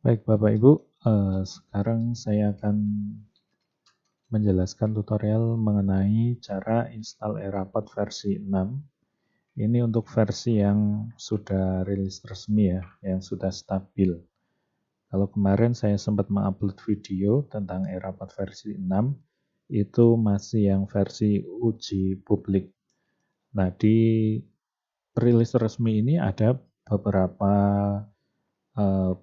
Baik Bapak Ibu, sekarang saya akan menjelaskan tutorial mengenai cara install Erapat versi 6. Ini untuk versi yang sudah rilis resmi ya, yang sudah stabil. Kalau kemarin saya sempat mengupload video tentang Erapat versi 6, itu masih yang versi uji publik. Nah, di rilis resmi ini ada beberapa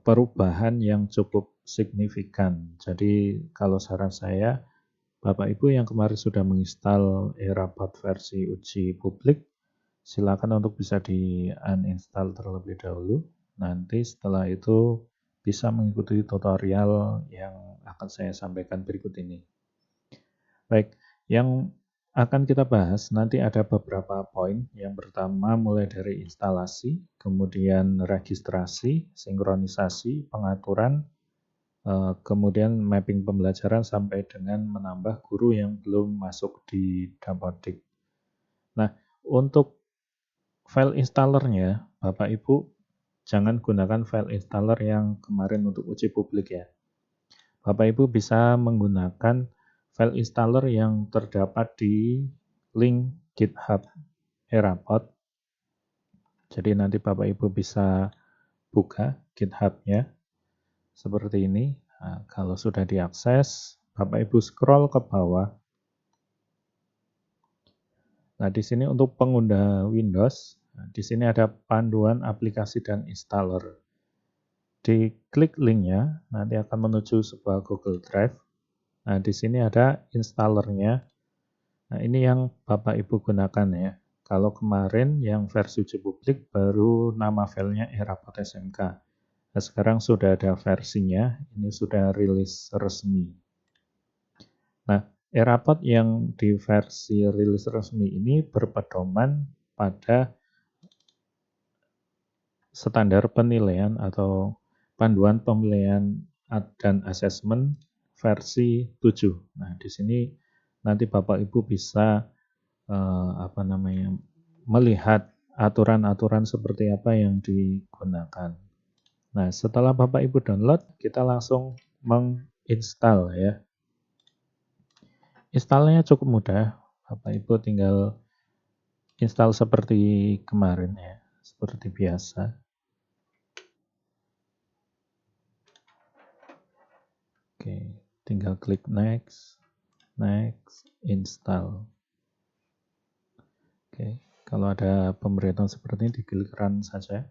perubahan yang cukup signifikan. Jadi kalau saran saya, Bapak Ibu yang kemarin sudah menginstal Erapat versi uji publik, silakan untuk bisa di-uninstall terlebih dahulu. Nanti setelah itu bisa mengikuti tutorial yang akan saya sampaikan berikut ini. Baik, yang akan kita bahas nanti ada beberapa poin. Yang pertama mulai dari instalasi, kemudian registrasi, sinkronisasi, pengaturan, kemudian mapping pembelajaran sampai dengan menambah guru yang belum masuk di Dapodik. Nah, untuk file installernya, Bapak Ibu jangan gunakan file installer yang kemarin untuk uji publik ya. Bapak Ibu bisa menggunakan file installer yang terdapat di link GitHub Erapat. Jadi nanti Bapak Ibu bisa buka GitHub-nya seperti ini. Nah, kalau sudah diakses, Bapak Ibu scroll ke bawah. Nah, di sini untuk pengguna Windows, di sini ada panduan aplikasi dan installer. Diklik linknya, nanti akan menuju sebuah Google Drive. Nah, di sini ada installernya. Nah, ini yang Bapak Ibu gunakan ya. Kalau kemarin yang versi uji publik baru nama filenya Erapat SMK. Nah, sekarang sudah ada versinya, ini sudah rilis resmi. Nah, Erapat yang di versi rilis resmi ini berpedoman pada standar penilaian atau panduan penilaian dan asesmen versi 7. Nah, di sini nanti Bapak Ibu bisa melihat aturan-aturan seperti apa yang digunakan. Nah, setelah Bapak Ibu download, kita langsung menginstal ya. Installnya cukup mudah. Bapak Ibu tinggal install seperti kemarin ya, seperti biasa. Oke, tinggal klik next, install. Oke, kalau ada pemberitahuan seperti ini diklik run saja.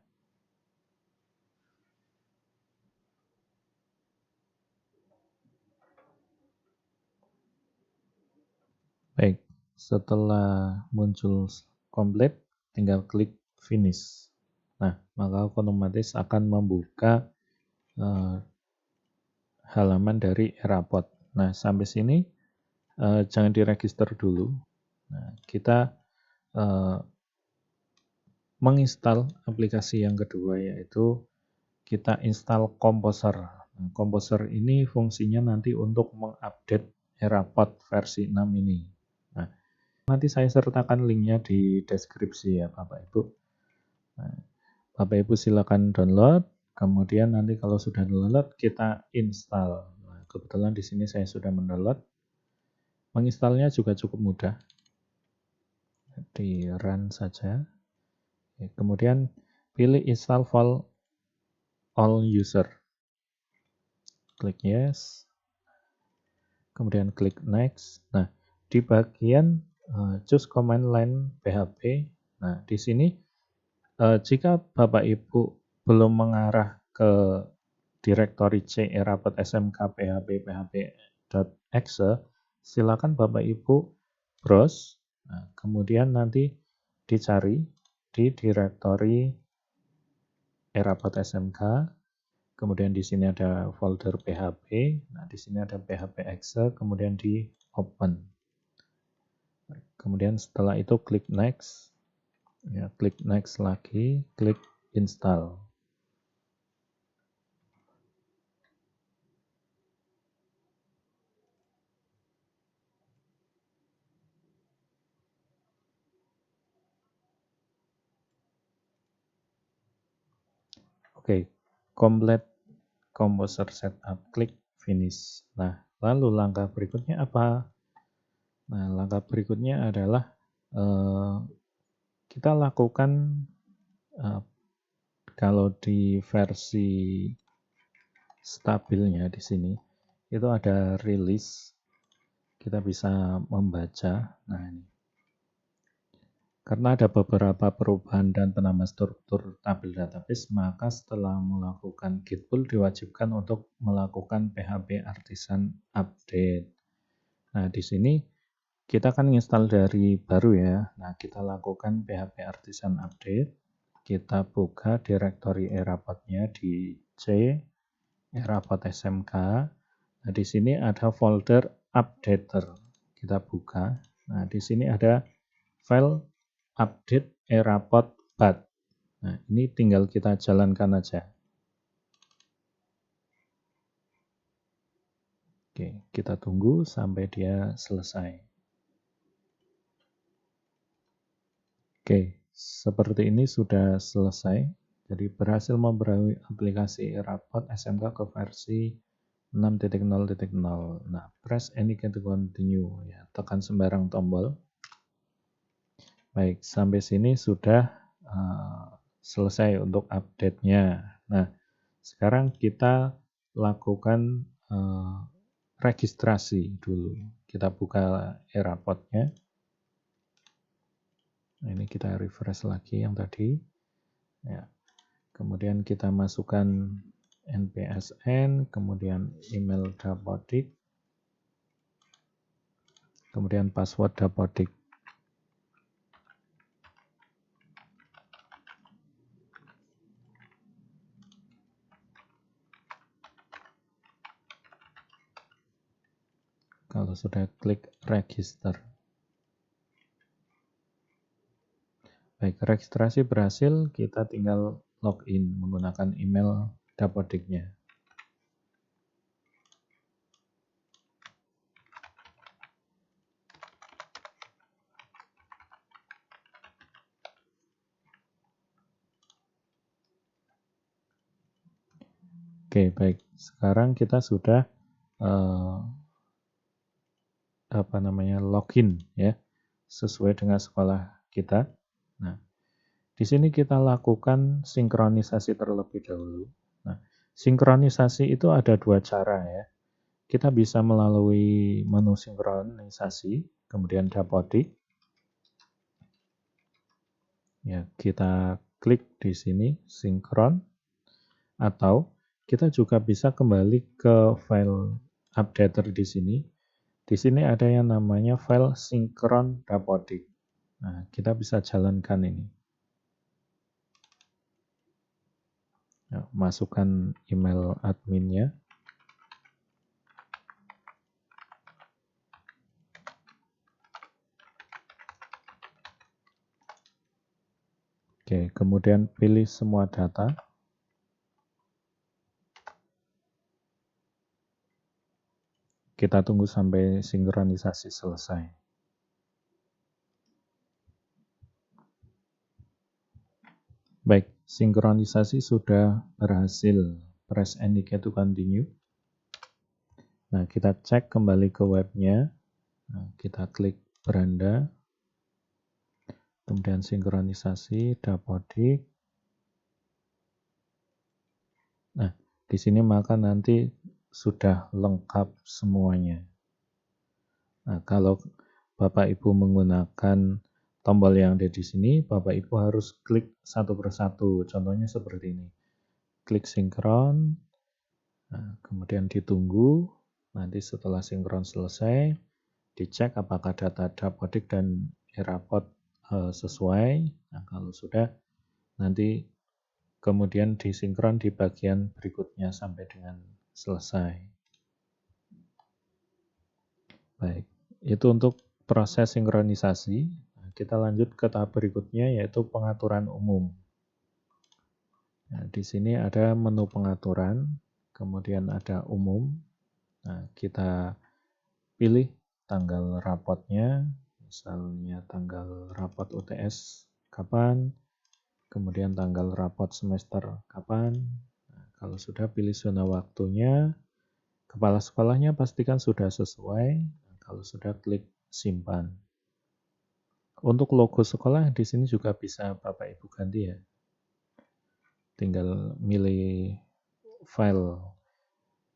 Baik, setelah muncul komplit, tinggal klik finish. Nah, maka otomatis akan membuka halaman dari Erapat. Nah, sampai sini jangan diregister dulu. Nah, kita menginstal aplikasi yang kedua, yaitu kita install Composer. Nah, Composer ini fungsinya nanti untuk mengupdate Erapat versi 6 ini. Nah, nanti saya sertakan linknya di deskripsi ya Bapak Ibu. Nah, Bapak Ibu silakan download, kemudian nanti kalau sudah download kita install. Nah, kebetulan di sini saya sudah mendownload. Menginstalnya juga cukup mudah. Di run saja. Kemudian pilih install for all user. Klik yes. Kemudian klik next. Nah, di bagian choose command line PHP. Nah, di sini jika Bapak Ibu belum mengarah ke directory C Erapat SMK php.exe, silakan Bapak Ibu browse. Nah, kemudian nanti dicari di directory Erapat SMK. Kemudian di sini ada folder PHP. Nah, di sini ada php.exe, kemudian di open. Kemudian setelah itu klik next. Ya, klik next lagi, klik install. Oke, Composer Setup, klik Finish. Nah, lalu langkah berikutnya apa? Nah, langkah berikutnya adalah kita lakukan kalau di versi stabilnya di sini itu ada release, kita bisa membaca. Nah, ini karena ada beberapa perubahan dan penambahan struktur tabel database, maka setelah melakukan git pull diwajibkan untuk melakukan PHP Artisan update. Nah, di sini kita kan install dari baru ya. Nah, kita lakukan PHP Artisan update. Kita buka direktori Erapod-nya di C, Erapod SMK. Nah, di sini ada folder updater. Kita buka. Nah, di sini ada file update Erapod bat. Nah, ini tinggal kita jalankan aja. Oke, kita tunggu sampai dia selesai. Oke, seperti ini sudah selesai. Jadi berhasil memperoleh aplikasi Erapod SMK ke versi 6.0.0. Nah, press any key to continue. Ya, tekan sembarang tombol. Baik, sampai sini sudah selesai untuk update-nya. Nah, sekarang kita lakukan registrasi dulu. Kita buka Erapod-nya. Nah, ini kita refresh lagi yang tadi. Ya. Kemudian kita masukkan NPSN, kemudian email Dapodik, kemudian password Dapodik. Kalau sudah klik register. Baik, registrasi berhasil, kita tinggal login menggunakan email Dapodiknya. Oke, baik. Sekarang kita sudah login ya, sesuai dengan sekolah kita. Nah, di sini kita lakukan sinkronisasi terlebih dahulu. Nah, sinkronisasi itu ada dua cara ya. Kita bisa melalui menu sinkronisasi, kemudian Dapodik. Ya, kita klik di sini sinkron, atau kita juga bisa kembali ke file updater di sini. Di sini ada yang namanya file sinkron Dapodik. Nah, kita bisa jalankan ini. Ya, masukkan email adminnya. Oke, kemudian pilih semua data. Kita tunggu sampai sinkronisasi selesai. Baik, sinkronisasi sudah berhasil. Press any key to continue. Nah, kita cek kembali ke webnya. Nah, kita klik beranda. Kemudian sinkronisasi, Dapodik. Nah, di sini maka nanti sudah lengkap semuanya. Nah, kalau Bapak Ibu menggunakan tombol yang ada di sini, Bapak Ibu harus klik satu persatu. Contohnya seperti ini. Klik sinkron, nah, kemudian ditunggu. Nanti setelah sinkron selesai, dicek apakah data Dapodik dan Erapod sesuai. Nah, kalau sudah, nanti kemudian disinkron di bagian berikutnya sampai dengan selesai. Baik, itu untuk proses sinkronisasi. Nah, kita lanjut ke tahap berikutnya, yaitu pengaturan umum. Nah, di sini ada menu pengaturan, kemudian ada umum. Nah, kita pilih tanggal rapotnya, misalnya tanggal rapot UTS kapan, kemudian tanggal rapot semester kapan. Nah, Kalau sudah, pilih zona waktunya. Kepala sekolahnya pastikan sudah sesuai. Kalau sudah, klik simpan. Untuk logo sekolah di sini juga bisa Bapak Ibu ganti ya. Tinggal milih file.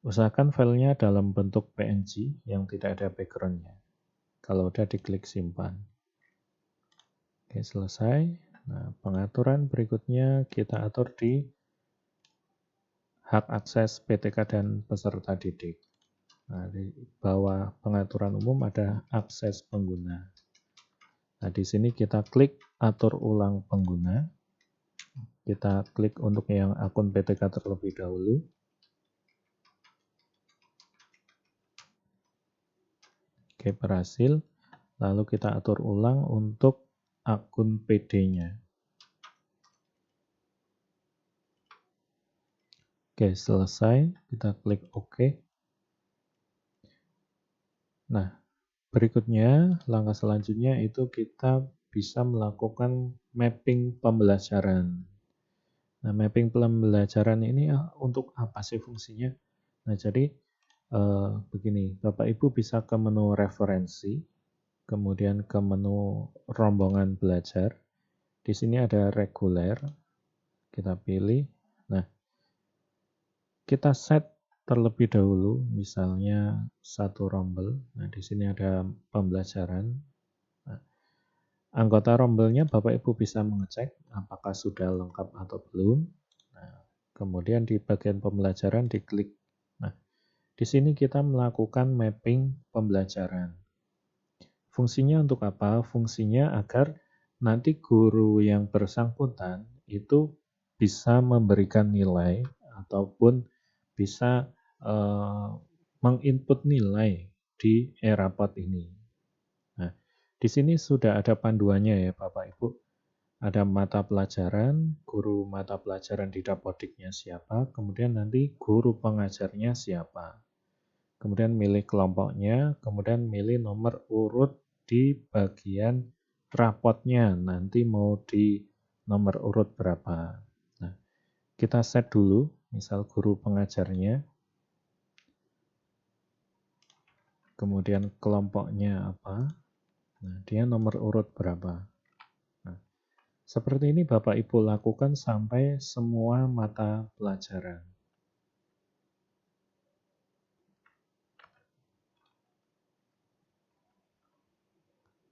Usahakan filenya dalam bentuk PNG yang tidak ada backgroundnya. Kalau udah, diklik simpan. Oke, selesai. Nah, pengaturan berikutnya kita atur di hak akses PTK dan peserta didik. Nah, di bawah pengaturan umum ada akses pengguna. Nah, di sini kita klik atur ulang pengguna. Kita klik untuk yang akun PTK terlebih dahulu. Oke, berhasil. Lalu kita atur ulang untuk akun PD-nya. Oke, selesai. Kita klik OK. Nah, berikutnya, langkah selanjutnya itu kita bisa melakukan mapping pembelajaran. Nah, mapping pembelajaran ini untuk apa sih fungsinya? Nah, jadi begini, Bapak Ibu bisa ke menu referensi, kemudian ke menu rombongan belajar. Di sini ada reguler, kita pilih. Nah, kita set terlebih dahulu, misalnya satu rombel. Nah, di sini ada pembelajaran. Nah, anggota rombelnya Bapak Ibu bisa mengecek apakah sudah lengkap atau belum. Nah, kemudian di bagian pembelajaran diklik. Nah, di sini kita melakukan mapping pembelajaran. Fungsinya untuk apa? Fungsinya agar nanti guru yang bersangkutan itu bisa memberikan nilai ataupun bisa menginput nilai di e-rapot ini. Nah, di sini sudah ada panduannya ya Bapak Ibu. Ada mata pelajaran, guru mata pelajaran di Dapodiknya siapa, kemudian nanti guru pengajarnya siapa. Kemudian milih kelompoknya, kemudian milih nomor urut di bagian rapotnya. Nanti mau di nomor urut berapa. Nah, kita set dulu, misal guru pengajarnya. Kemudian kelompoknya apa. Nah, dia nomor urut berapa. Nah, seperti ini Bapak Ibu lakukan sampai semua mata pelajaran.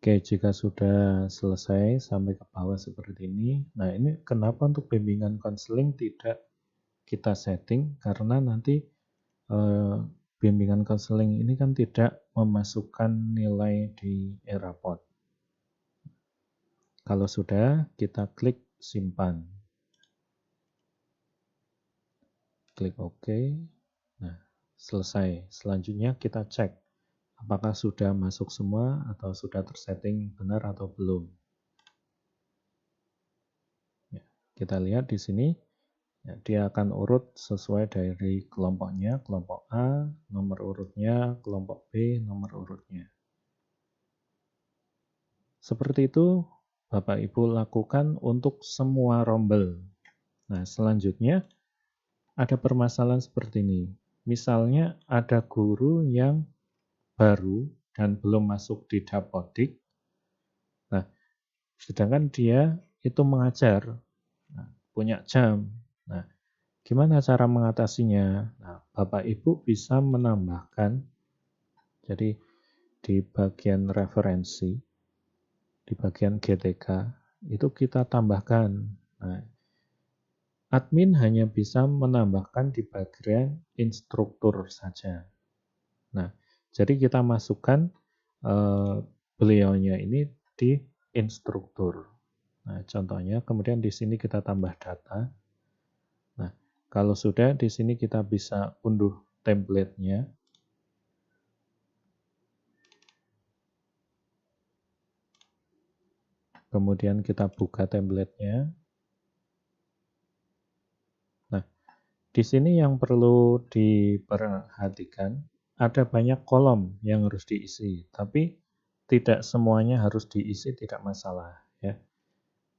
Oke, jika sudah selesai sampai ke bawah seperti ini. Nah, ini kenapa untuk bimbingan konseling tidak kita setting, karena nanti bimbingan konseling ini kan tidak memasukkan nilai di e-rapot. Kalau sudah, kita klik simpan. Klik OK. Nah, selesai. Selanjutnya kita cek apakah sudah masuk semua atau sudah tersetting benar atau belum. Ya, kita lihat di sini. Ya, dia akan urut sesuai dari kelompoknya, kelompok A, nomor urutnya, kelompok B, nomor urutnya. Seperti itu Bapak Ibu lakukan untuk semua rombel. Nah, selanjutnya ada permasalahan seperti ini. Misalnya ada guru yang baru dan belum masuk di Dapodik. Nah, sedangkan dia itu mengajar, punya jam. Nah, gimana cara mengatasinya? Nah, Bapak Ibu bisa menambahkan, jadi di bagian referensi, di bagian GTK, itu kita tambahkan. Nah, admin hanya bisa menambahkan di bagian instruktur saja. Nah, jadi kita masukkan beliaunya ini di instruktur. Nah, contohnya, kemudian di sini kita tambah data. Nah, kalau sudah, di sini kita bisa unduh template-nya. Kemudian kita buka template-nya. Nah, di sini yang perlu diperhatikan, ada banyak kolom yang harus diisi, tapi tidak semuanya harus diisi, tidak masalah ya.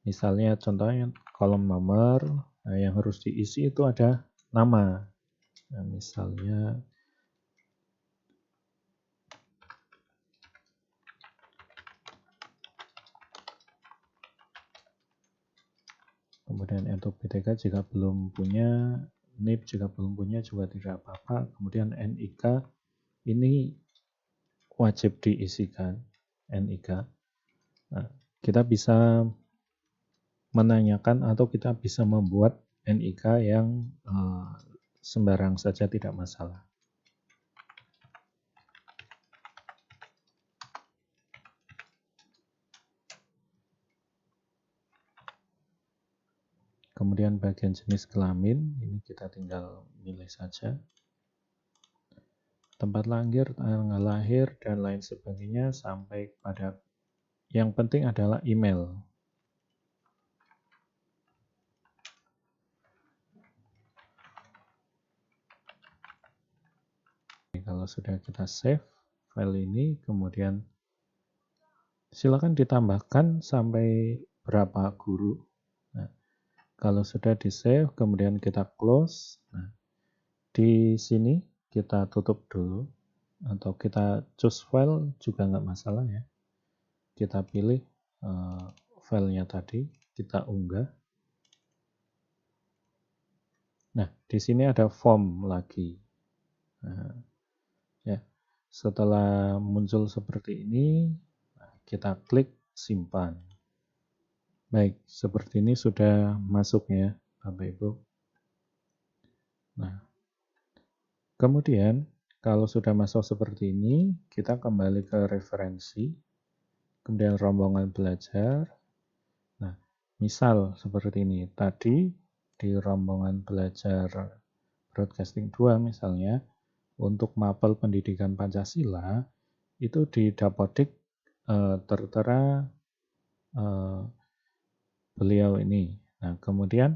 Misalnya contohnya kolom nomor, nah yang harus diisi itu ada nama. Nah, misalnya kemudian untuk BTK jika belum punya, NIP jika belum punya juga tidak apa-apa. Kemudian NIK ini wajib diisikan, NIK. Nah, kita bisa menanyakan atau kita bisa membuat NIK yang sembarang saja, tidak masalah. Kemudian bagian jenis kelamin, ini kita tinggal milih saja. Tempat lahir, tanggal lahir, dan lain sebagainya sampai pada yang penting adalah email. Kalau sudah kita save file ini, kemudian silakan ditambahkan sampai berapa guru. Nah, kalau sudah di save, kemudian kita close. Nah, di sini kita tutup dulu, atau kita choose file juga nggak masalah ya. Kita pilih filenya tadi, kita unggah. Nah, di sini ada form lagi. Nah, ya, setelah muncul seperti ini, kita klik simpan. Baik, seperti ini sudah masuk ya, Bapak Ibu. Nah, kemudian kalau sudah masuk seperti ini, kita kembali ke referensi, kemudian rombongan belajar. Nah, misal seperti ini, tadi di rombongan belajar broadcasting 2 misalnya, untuk mapel pendidikan Pancasila, itu di Dapodik tertera beliau ini. Nah, kemudian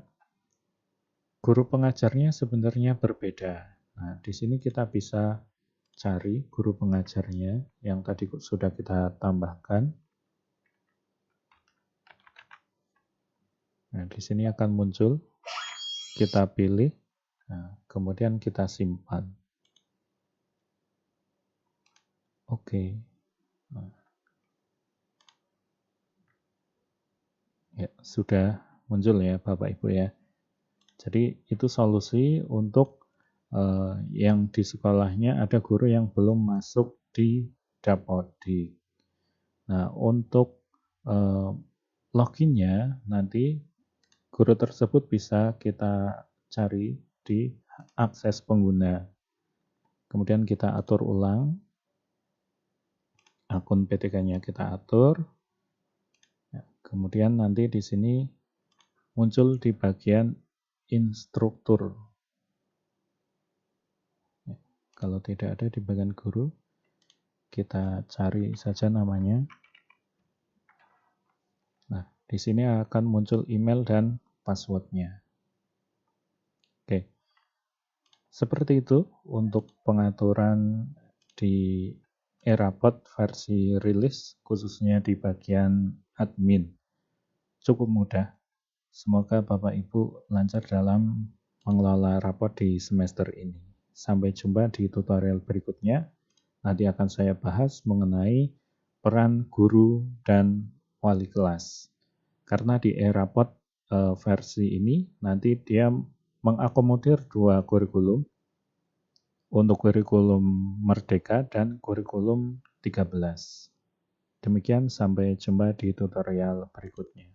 guru pengajarnya sebenarnya berbeda. Nah, di sini kita bisa cari guru pengajarnya yang tadi sudah kita tambahkan. Nah, di sini akan muncul. Kita pilih. Nah, kemudian kita simpan. Oke. Nah, ya, sudah muncul ya Bapak Ibu ya. Jadi itu solusi untuk yang di sekolahnya ada guru yang belum masuk di Dapodik. Nah, untuk loginnya nanti guru tersebut bisa kita cari di akses pengguna. Kemudian kita atur ulang. Akun PTK-nya kita atur. Ya, kemudian nanti di sini muncul di bagian instruktur. Ya, kalau tidak ada di bagian guru, kita cari saja namanya. Nah, di sini akan muncul email dan passwordnya. Oke, seperti itu untuk pengaturan di Erapod versi rilis, khususnya di bagian admin. Cukup mudah. Semoga Bapak Ibu lancar dalam mengelola rapot di semester ini. Sampai jumpa di tutorial berikutnya. Nanti akan saya bahas mengenai peran guru dan wali kelas. Karena di Erapod versi ini nanti dia mengakomodir dua kurikulum, untuk kurikulum Merdeka dan kurikulum 13. Demikian, sampai jumpa di tutorial berikutnya.